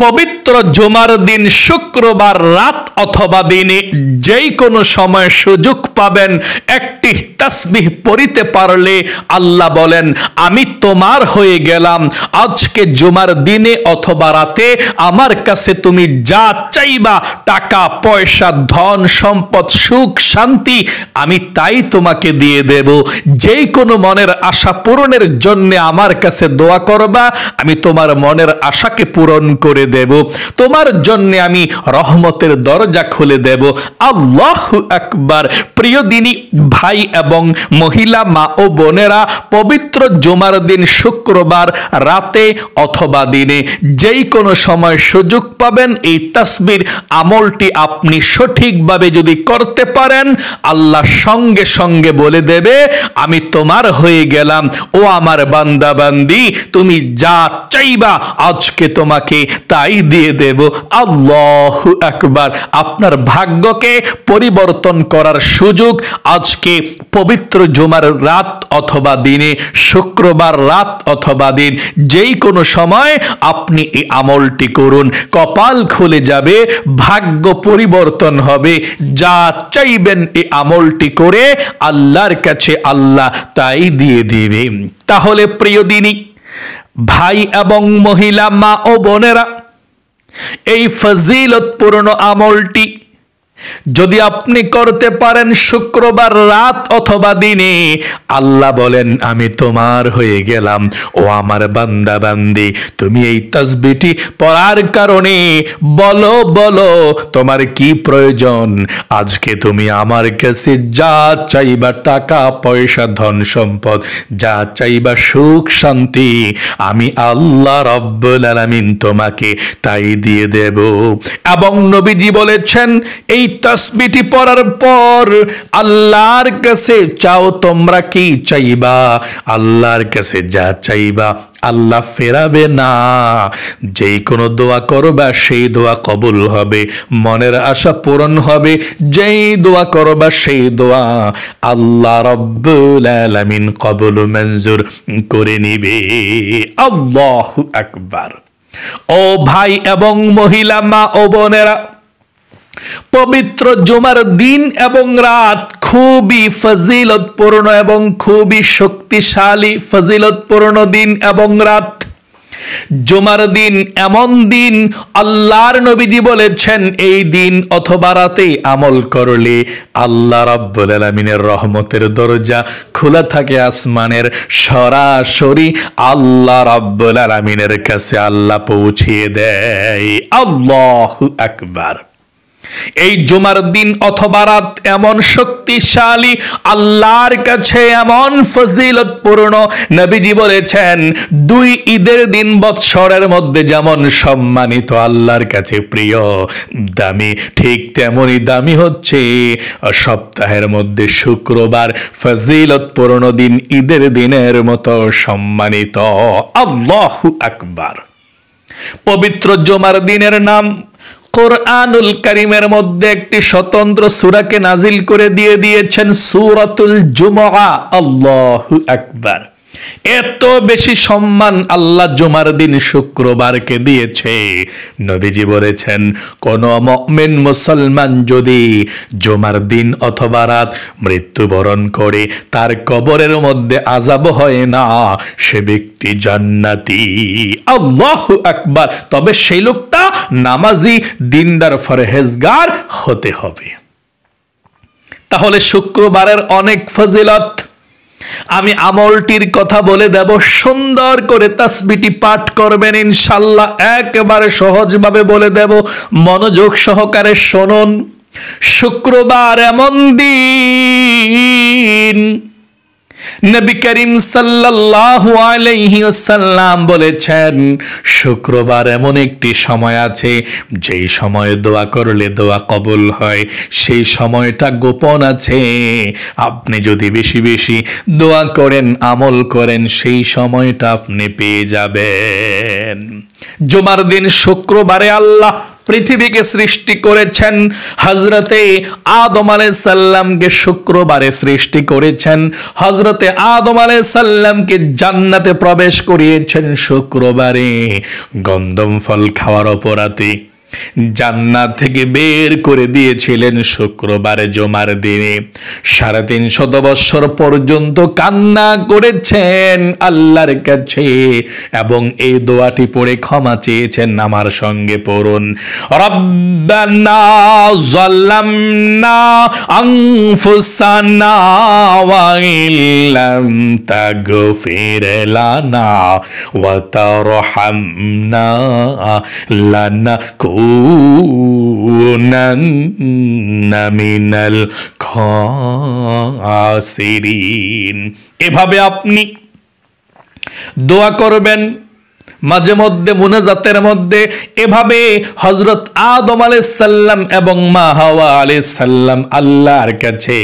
পবিত্র জুমার দিন শুক্রবার রাত অথবা দিনে যেই কোনো সময় সুযোগ পাবেন একটি তাসবিহ পড়িতে পারলে আল্লাহ বলেন আমি তোমার হয়ে গেলাম। আজকে জুমার দিনে অথবা রাতে আমার কাছে তুমি যা চাইবা, টাকা পয়সা ধন সম্পদ সুখ শান্তি, আমি তাই তোমাকে দিয়ে দেব। যেই কোনো মনের আশা পূরণের জন্য আমার কাছে দোয়া করবা, আমি তোমার মনের আশাকে পূরণ করে দেব, তোমার জন্য আমি রহমতের দরজা খুলে দেব। আল্লাহু আকবার। প্রিয় দিনী ভাই এবং মহিলা মা ও বোনেরা, পবিত্র জুমার দিন শুক্রবার রাতে অথবা দিনে যেই কোনো সময় সুযোগ পাবেন এই তাসবির আমলটি আপনি সঠিকভাবে যদি করতে পারেন, আল্লাহ সঙ্গে সঙ্গে বলে দেবে আমি তোমার হয়ে গেলাম। ও আমার বান্দা বান্দি, তুমি যা চাইবা আজকে তোমাকে তাই দিয়ে দেব। আল্লাহু আকবার। আপনার ভাগ্যকে পরিবর্তন করার সুযোগ আজকে পবিত্র জুমার রাত অথবা দিনে, শুক্রবার রাত অথবা দিন যেই কোনো সময় আপনি এই আমলটি করুন, কপাল খুলে যাবে, ভাগ্য পরিবর্তন হবে। যা চাইবেন এই আমলটি করে আল্লাহর কাছে আল্লাহ তাই দিয়ে দিবে। তাহলে প্রিয় দিনী ভাই এবং মহিলা মা ও বোনেরা, এই ফজিলতপূর্ণ আমলটি যদি আপনি করতে পারেন শুক্রবার রাত অথবা দিনে, আল্লাহ বলেন আমি তোমার হয়ে গেলাম। ও আমার বান্দা বান্দি, তুমি এই তাসবিহটি পড়ার কারণে বলো বলো তোমার কি প্রয়োজন। আজকে তুমি আমার কাছে যা চাইবা, টাকা পয়সা ধন সম্পদ, যা চাইবা সুখ শান্তি, আমি আল্লাহ রব্বুল আলামিন তোমাকে তাই দিয়ে দেব। এবং নবীজি বলেছেন এই তাসবিহটি পড়ার পর আল্লাহর কাছে চাও তোমরা কি চাইবা, আল্লাহর কাছে যা চাইবা আল্লাহ ফেরাবে না। যেই কোনো দোয়া করবা সেই দোয়া কবুল হবে, মনের আশা পূরণ হবে। যেই দোয়া করবা সেই দোয়া আল্লাহ রব্বুল আলামিন কবুল মঞ্জুর করে নিবে। আল্লাহু আকবার। ও ভাই এবং মহিলা মা ও বোনেরা, পবিত্র জুমার দিন এবং রাত খুবই ফজিলতপূর্ণ এবং খুবই শক্তিশালী ফজিলতপূর্ণ দিন এবং রাত। জুমার দিন এমন দিন আল্লাহর নবীজি বলেছেন এই দিন অথবা রাতে আমল করলে আল্লাহ রাব্বুল আলামিনের রহমতের দরজা খোলা থাকে আসমানের, সরাসরি আল্লাহ রাব্বুল আলামিনের কাছে আল্লাহ পৌঁছিয়ে দেয়। আল্লাহু আকবার। এই জুমার দিন অথবা রাত এমন শক্তিশালী, আল্লাহর কাছে এমন ফজিলতপূর্ণ, নবীজি বলেছেন দুই ঈদের দিন বৎসরের মধ্যে যেমন সম্মানিত, আল্লাহর কাছে প্রিয় দামি, ঠিক তেমনই দামি হচ্ছে সপ্তাহের মধ্যে শুক্রবার, ফজিলতপূর্ণ দিন ঈদের দিনের মতো সম্মানিত। আল্লাহু আকবার। পবিত্র জুমার দিনের নাম কোরআনুল কারীমের মধ্যে একটি স্বতন্ত্র সূরাকে নাজিল করে দিয়েছেন সূরাতুল জুমআ। আল্লাহু আকবার। এত বেশি সম্মান আল্লাহ জুমার দিন শুক্রবারকে দিয়েছে। নবীজি বলেছেন কোন মুমিন মুসলমান যদি জুমার দিন অথবা রাত মৃত্যুবরণ করে তার কবরের মধ্যে আযাব হয় না, সে ব্যক্তি জান্নাতি। আল্লাহু আকবার। তবে সেই লোকটা নামাজি দিনদার ফরহেজগার হতে হবে। তাহলে শুক্রবারের অনেক ফজিলত, আমি আমলটির কথা বলে দেব, সুন্দর করে তাসবিহটি পাঠ করবেন ইনশাআল্লাহ। একেবারে সহজভাবে বলে দেব, মনোযোগ সহকারে শুনুন। শুক্রবার এমন দিন, নবী করিম সাল্লাল্লাহু আলাইহি ওয়াসাল্লাম বলেছেন শুক্রবার এমন একটি সময় আছে যেই সময়ে দোয়া করলে দোয়া কবুল হয়। সেই সময়টা গোপন আছে, আপনি যদি বেশি বেশি দোয়া করেন আমল করেন সেই সময়টা আপনি পেয়ে যাবেন। জুমার দিন শুক্রবারে আল্লাহ পৃথিবীকে সৃষ্টি করেছেন, হযরতে আদম আলাইহিস সালামকে শুক্রবারে সৃষ্টি করেছেন, হযরতে আদম আলাইহিস সালামকে জান্নাতে প্রবেশ করিয়েছেন শুক্রবারে, গন্ধম ফল খাওয়ার অপরাধে জান্নাত থেকে বের করে দিয়েছিলেন শুক্রবারে জুমার দিনে। ৩৫০ বছর পর্যন্ত কান্না করেছেন আল্লাহর কাছে এবং এই দোয়াটি পড়ে ক্ষমা চেয়েছেন। আমার সঙ্গে পড়ুন, রব্বানা যালামনা আনফুসানা ওয়া ইল্লাম তাগফির লানা ওয়া তারহামনা লানাকুনান্না মিনাল খাসিরিন। এভাবে আপনি দোয়া করবেন মাঝে মধ্যে মুনাজাতের মধ্যে। এভাবে হযরত আদম আলাইহিস সালাম এবং মা হাওয়া আলাইহিস সালাম আল্লাহর কাছে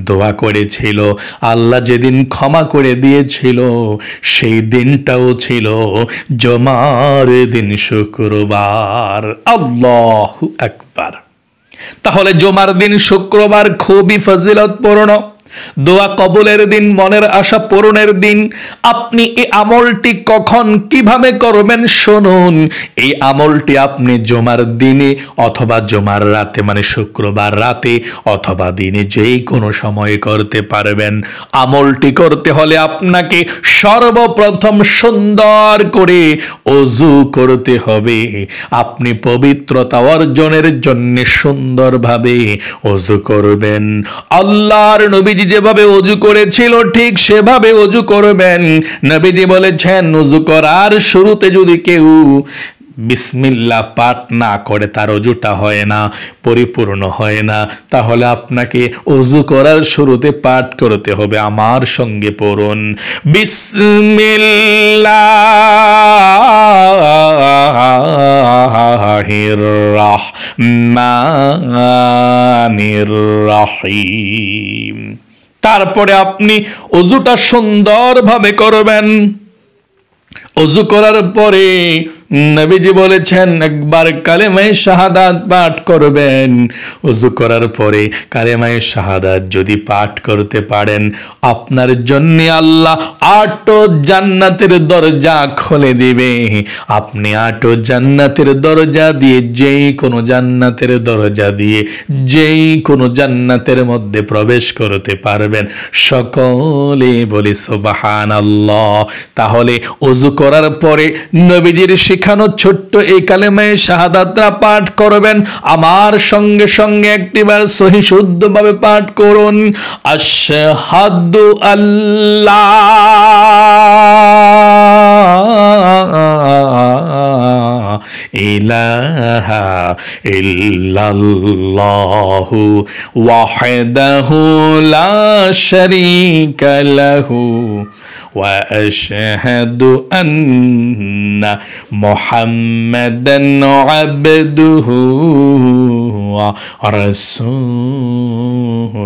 দোয়া করেছিল। আল্লাহ যেদিন ক্ষমা করে দিয়েছিল সেই দিনটাও ছিল জুমার দিন, শুক্রবার। আল্লাহু আকবার। তাহলে জুমার দিন শুক্রবার খুবই ফজিলতপূর্ণ, দোয়া কবুলের দিন, মনের আশা পূরণের দিন। আপনি এই আমলটি কখন কিভাবে করবেন শুনুন। এই আমলটি আপনি জুমার দিনে অথবা জুমার রাতে, মানে শুক্রবার রাতে অথবা দিনে যেই কোনো সময়ে করতে পারবেন। আমলটি করতে হলে আপনাকে সর্বপ্রথম সুন্দর করে ওযু করতে হবে। আপনি পবিত্রতা অর্জনের জন্য সুন্দরভাবে ওযু করবেন। আল্লাহর নবী যেভাবে ওযু করেছিল ঠিক সেভাবে ওযু করবেন। নবীজি বলেছেন, ওযু করার শুরুতে যদি কেউ বিসমিল্লাহ পাঠ না করে তার ওযুটা হয় না, পরিপূর্ণ হয় না। তাহলে আপনাকে ওযু করার শুরুতে পাঠ করতে হবে। আমার সঙ্গে পড়ুন, বিসমিল্লাহির রহমানির রহিম। তারপরে আপনি ওযুটা সুন্দরভাবে করবেন। ওযু করার পরে নবীজি বলেছেন একবার কালেমায়ে শাহাদাত পাঠ করবেন। ওযু করার পরে কালেমায়ে শাহাদাত যদি পাঠ করতে পারেন, আপনার জন্য আল্লাহ ৮ জান্নাতের দরজা খুলে দিবে। আপনি ৮ জান্নাতের দরজা দিয়ে যেই কোনো জান্নাতের দরজা দিয়ে যেই কোনো জান্নাতের মধ্যে প্রবেশ করতে পারবেন। সকলে বলি সুবহানাল্লাহ। তাহলে ওযু করার পরে নবীজির শিখানো ছোট্ট এই কালেমায়ে শাহাদাতটা পাঠ করবেন। আমার সঙ্গে সঙ্গে একটিবার সহি শুদ্ধভাবে পাঠ করুন, আশহাদু আল্লাহ ইলাহা ইল্লাল্লাহু ওয়াহদাহু লা শারীকা লাহু ওয়া আশহাদু আন্না মুহাম্মাদান আবদুহু ওয়া রাসূলুহু।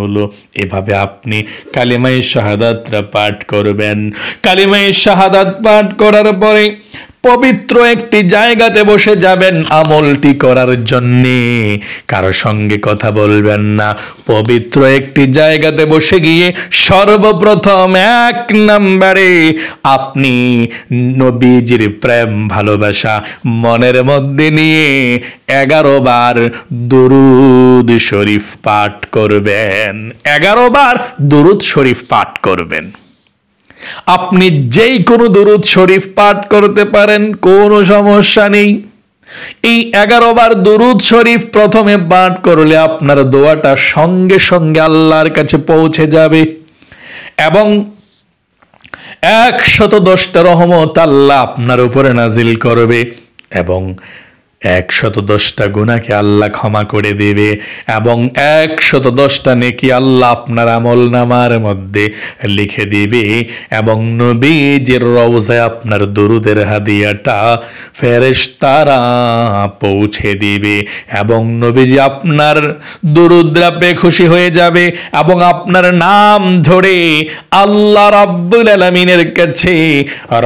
এভাবে আপনি কালিমায়ে শাহাদাতটা পাঠ করবেন। কালিমায়ে শাহাদাত পাঠ করার পরে পবিত্র একটি জায়গাতে বসে যাবেন আমলটি করার জন্যে। কারো সঙ্গে কথা বলবেন না। পবিত্র একটি জায়গাতে বসে গিয়ে সর্বপ্রথম ১ নম্বরে আপনি নবীজির প্রেম ভালোবাসা মনের মধ্যে নিয়ে 11 বার দুরূদ শরীফ পাঠ করবেন। 11 বার দুরূদ শরীফ পাঠ করবেন। আপনি যেই কোনো দুরূদ শরীফ পাঠ করতে পারেন, কোনো সমস্যা নেই। এই 11 বার দুরূদ শরীফ প্রথমে পাঠ করলে আপনার দোয়াটা সঙ্গে সঙ্গে আল্লাহর কাছে পৌঁছে যাবে এবং 110টা রহমত আল্লাহ আপনার উপরে নাজিল করবে এবং 110টা গুনাহকে আল্লাহ ক্ষমা করে দেবে এবং 110টা নেকি আল্লাহ আপনার আমলনামার মধ্যে লিখে দিবে এবং নবীজির রওজায় আপনার দুরুদের হাদিয়াটা ফেরেশতারা পৌঁছে দিবে এবং নবীজি আপনার দুরুদরা পেয়ে খুশি হয়ে যাবে এবং আপনার নাম ধরে আল্লাহ রাব্বুল আলামিনের কাছে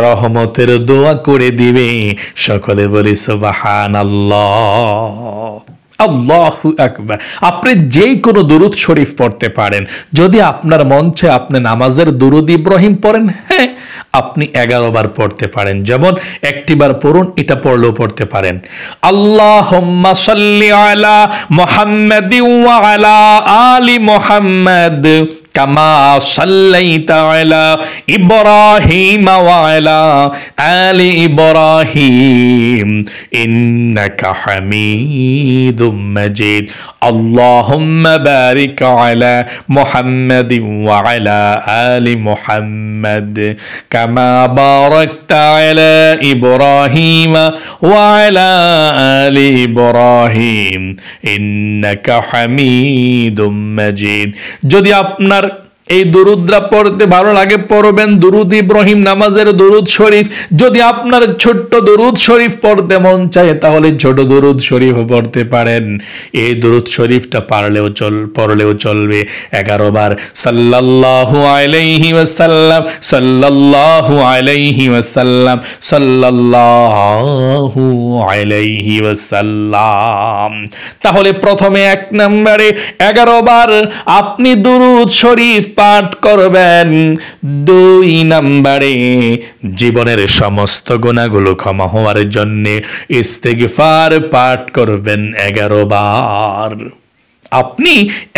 রহমতের দোয়া করে দিবে। সকলে বলি সুবহানাল্লাহ। সুবহানাল্লাহ, আল্লাহু আকবার। আপনি যেই কোনো দুরূদ শরীফ পড়তে পারেন। যদি আপনার মন চায় আপনি নামাজের দুরূদ ইব্রাহিম পড়েন, হ্যাঁ আপনি 11 বার পড়তে পারেন। যেমন একটি বার পড়ুন, এটা পড়লেও পড়তে পারেন। আল্লাহুম্মা সাল্লি আলা মুহাম্মাদিন ওয়া আলা আলি মুহাম্মাদ কামা সাল্লাইতা আলা ইব্রাহিম ওয়া আলা আলি ইব্রাহিম ইন্নাকা হামিদুম মাজিদ। আল্লাহুম্মা বারিক আলা মুহাম্মাদিন ওয়া আলা আলি মুহাম্মাদ কামা বারাকতা আলা ইব্রাহিম ওয়া আলা আলি ইব্রাহিম ইন্নাকা হামিদুম মাজিদ। যদি আপনার এই দুরুদরা পড়তে ভালো লাগে পড়বেন, দুরুদ ইব্রাহিম নামাজের দুরুদ শরীফ। যদি আপনার ছোট্ট দুরুদ শরীফ পড়তে মন চায় তাহলে ছোট দুরুদ শরীফ পড়তে পারেন। এই দুরুদ শরীফটা পড়লেও চলবে 11 বার। সাল্লাল্লাহু আলাইহি ওয়াসাল্লাম, সাল্লাল্লাহু আলাইহি ওয়াসাল্লাম, সাল্লাল্লাহু আলাইহি ওয়াসাল্লাম। তাহলে প্রথমে 1 নম্বরে 11 বার আপনি দুরুদ শরীফ পাঠ করবেন। 2 নম্বরে জীবনের সমস্ত গুনাহগুলো ক্ষমা হওয়ার জন্য ইস্তিগফার পাঠ করবেন 11 বার। আপনি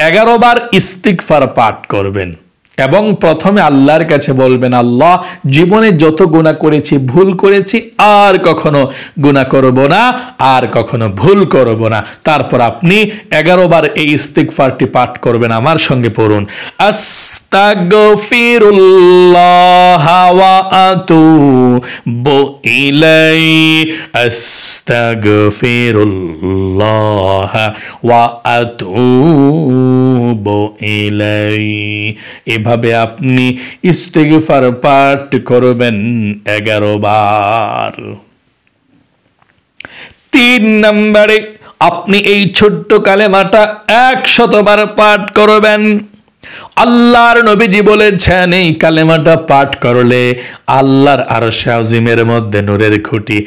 11 বার ইস্তিগফার পাঠ করবেন এবং প্রথমে আল্লাহর কাছে বলবেন, আল্লাহ জীবনে যত গুনাহ করেছি, ভুল করেছি, আর কখনো গুনাহ করব না, আর কখনো ভুল করব না। তারপর আপনি 11 বার এই ইস্তিগফারটি পাঠ করবেন। আমার সঙ্গে পড়ুন, আস্তাগফিরুল্লাহ ওয়া আতুবু ইলাইহি, আস্তাগফিরুল্লাহ ওয়া আতুবু ইলাইহি। এভাবে আপনি ইস্তিগফার পাঠ করবেন 11 বার। 3 নম্বরে আপনি এই ছোট্ট কালেমাটা 100 বার পাঠ করবেন। আল্লাহর নবীজি বলেছেন এই কালেমাটা পাঠ করলে আল্লাহর আরশে আজিমের মধ্যে নূরের খুঁটি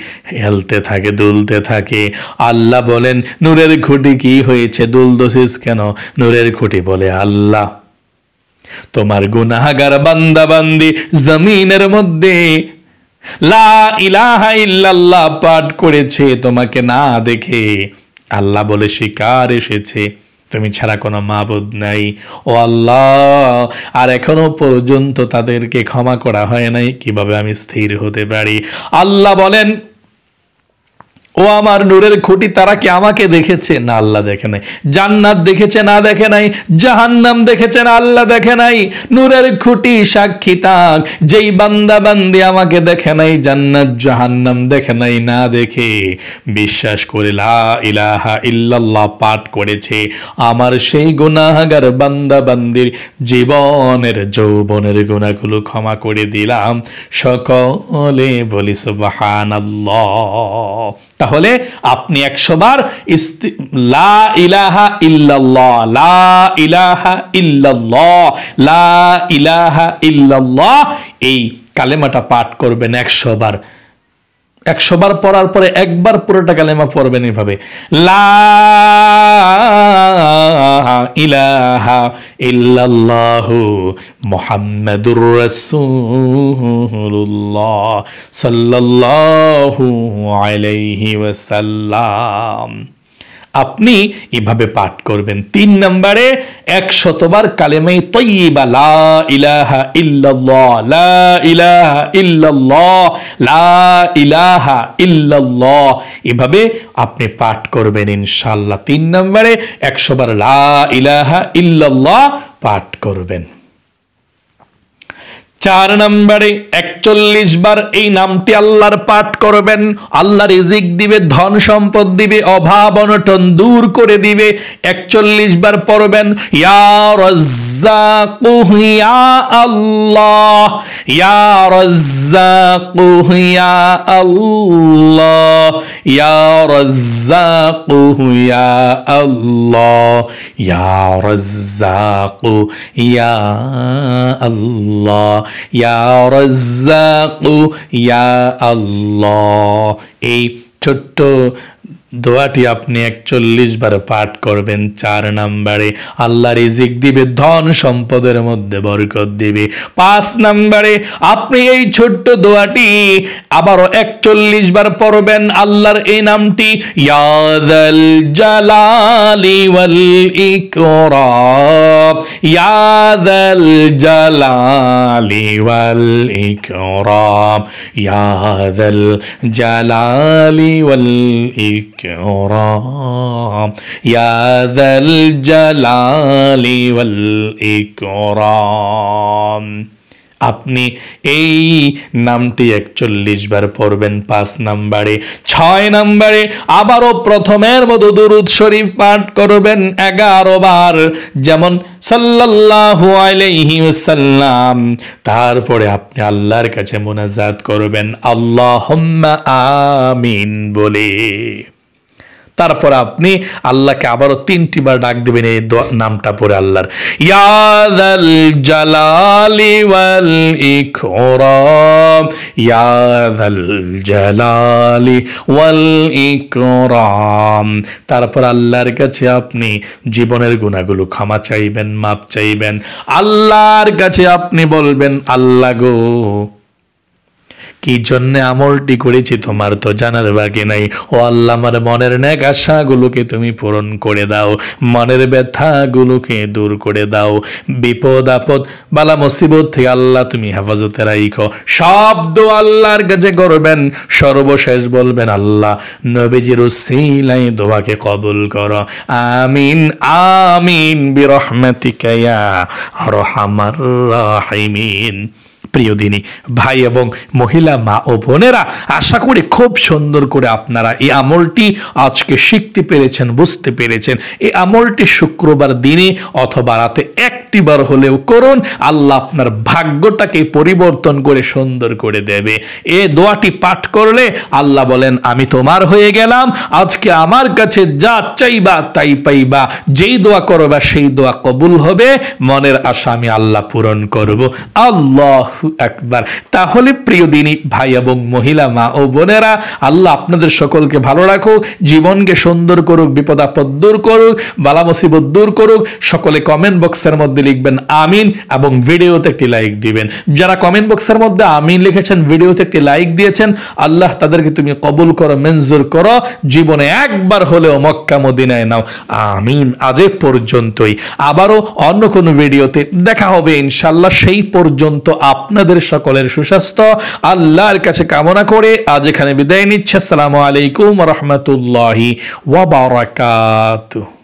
হেলতে থাকে, দুলতে থাকে। আল্লাহ বলেন, নূরের খুঁটি কি হয়েছে, দুলদছিস কেন? নূরের খুঁটি বলে, আল্লাহ তোমার গুনাহগার বান্দা বান্দি জমিনের মধ্যে লা ইলাহা ইল্লাল্লাহ পাঠ করেছে তোমাকে না দেখে। আল্লাহ বলে, শিকার এসেছে তুমি ছাড়া কোনো মাবুদ নাই। ও আল্লাহ, আর এখনো পর্যন্ত তাদেরকে ক্ষমা করা হয় নাই, কিভাবে আমি স্থির হতে পারি? আল্লাহ বলেন, ও আমার নূরের খুঁটি, তারা কি আমাকে দেখেছে? না, আল্লাহ দেখে নাই। জান্নাত দেখেছে? না, দেখে নাই। জাহান্নাম দেখেছে? না, আল্লাহ দেখে নাই। নূরের খুঁটি সাক্ষী থাক, যেই বান্দা বান্দি আমাকে দেখে নাই, জান্নাত জাহান্নাম দেখে নাই, না দেখে বিশ্বাস করে লা ইলাহা ইল্লাল্লাহ পাঠ করেছে, আমার সেই গুনাহগার বান্দা বান্দির জীবনের যৌবনের গুনাহগুলো ক্ষমা করে দিলাম। সকলে বলি সুবহানাল্লাহ। তাহলে আপনি 100 বার লা ইলাহা ইল্লাল্লাহ, লা ইলাহা ইল্লাল্লাহ, লা ইলাহা ইল্লাল্লাহ এই কালেমাটা পাঠ করবেন 100 বার। 100 বার পড়ার পরে একবার পুরোটা কালেমা পড়বেন এভাবে, লা ইলাহা ইল্লাল্লাহু মুহাম্মাদুর রাসূলুল্লাহ সাল্লাল্লাহু আলাইহি ওয়াসাল্লাম। আপনি এভাবে পাঠ করবেন। 3 নম্বরে 100 বার কালেমায়ে তয়্যিবা, লা ইলাহা ইল্লাল্লাহ, লা ইলাহা ইল্লাল্লাহ, লা ইলাহা ইল্লাল্লাহ এভাবে আপনি পাঠ করবেন ইনশাআল্লাহ। 3 নম্বরে 100 বার লা ইলাহা ইল্লাল্লাহ পাঠ করবেন। 4 নম্বরে 41 বার এই নামটি আল্লাহর পাঠ করবেন। আল্লাহ রিজিক দিবে, ধন সম্পদ দিবে, অভাব অনটন দূর করে দিবে। 41 বার পড়বেন, ইয়া রাজ্জাকু ইয়া আল্লাহ, ইয়া রাজ্জাকু ইয়া আল্লাহ, ইয়া রাজ্জাকু ইয়া আল্লাহ, ইয়া রাজ্জাকু ইয়া আল্লাহ, ইয়া রাজ্জাকু ইয়া আল্লাহ। এই ছোট্ট দোয়াটি আপনি 41 বার পাঠ করবেন। 4 নম্বরে আল্লাহ রিজিক দিবে, ধন সম্পদের মধ্যে বরকত দিবে। 5 নম্বরে আপনি এই ছোট্ট দোয়াটি আবারও 41 বার পড়বেন। আল্লাহর এই নামটি, ইয়া যাল জালালি ওয়াল ইকরাম, ইয়া যাল জালালি ওয়াল ইকরাম, ইয়া যাল জালালি ওয়াল ইকরাম, ইয়া যাল জালালি ওয়াল ইকরাম। আপনি এই নামটি 41 বার পড়বেন 5 নম্বরে। 6 নম্বরে আবারও প্রথমের মতো দুরূদ শরীফ পাঠ করবেন 11 বার, যেমন সাল্লাল্লাহু আলাইহি ওয়াসাল্লাম। তারপরে আপনি আল্লাহর কাছে মুনাজাত করবেন আল্লাহুম্মা আমিন বলে। তারপর আপনি আল্লাহকে আবারও 3টি বার ডাক দিবেন এই নামটা পড়ে আল্লাহর, ইয়া যাল জালালি ওয়াল ইকরাম, ইয়া যাল জালালি ওয়াল ইকরাম। তারপর আল্লাহর কাছে আপনি জীবনের গুনাহগুলো ক্ষমা চাইবেন, মাপ চাইবেন। আল্লাহর কাছে আপনি বলবেন, আল্লাহ গো, কি জন্য আমলটি করেছি তোমার তো জানার বাকি নাই। ও আল্লাহ, আমার মনের নেক আশাগুলোকে তুমি পূরণ করে দাও, মনের ব্যথাগুলোকে দূর করে দাও, বিপদ আপদ বালা মুসিবত থেকে আল্লাহ তুমি হেফাজতে রাখো। সব দোয়া আল্লাহর কাছে করবেন। সর্বশেষ বলবেন, আল্লাহ নবীজির উসিলায় দোয়াকে কবুল করো, আমিন আমিন বিরহমাতিকা ইয়া আরহামার রাহিমিন। প্রিয় দিনী ভাই এবং মহিলা মা ও বোনেরা, আশা করি খুব সুন্দর করে আপনারা এই আমলটি আজকে শিখতে পেরেছেন, বুঝতে পেরেছেন। এই আমলটি শুক্রবার দিনে অথবা রাতে 1টি বার হলেও করুন। আল্লাহ আপনার ভাগ্যটাকে পরিবর্তন করে সুন্দর করে দেবে। এই দোয়াটি পাঠ করলে আল্লাহ বলেন, আমি তোমার হয়ে গেলাম, আজকে আমার কাছে যা চাইবা তাই পাইবা, যেই দোয়া করবা সেই দোয়া কবুল হবে, মনের আশা আমি আল্লাহ পূরণ করব। আল্লাহু আকবার। তাহলে প্রিয় দিনী ভাই এবং মহিলা মা ও বোনেরা, আল্লাহ আপনাদের সকলকে ভালো রাখুক, জীবনকে সুন্দর করুক, বিপদ আপদ দূর করুক, বালা মুসিবত দূর করুক। সকলে কমেন্ট বক্সের মধ্যে লিখবেন আমিন এবং ভিডিওতে একটি লাইক দিবেন। যারা কমেন্ট বক্সের মধ্যে আমিন লিখেছেন, ভিডিওতে একটি লাইক দিয়েছেন, আল্লাহ তাদেরকে তুমি কবুল করো, মঞ্জুর করো, জীবনে একবার হলেও মক্কা মদিনায় নাও, আমিন। আজ এ পর্যন্তই, আবারও অন্য কোনো ভিডিওতে দেখা হবে ইনশাআল্লাহ। সেই পর্যন্ত আপনাদের সকলের সুস্বাস্থ্য আল্লাহর কাছে কামনা করে আজ এখানে বিদায় নিচ্ছি। আসসালামু আলাইকুম ওয়া রাহমাতুল্লাহি ওয়া বারাকাতুহু।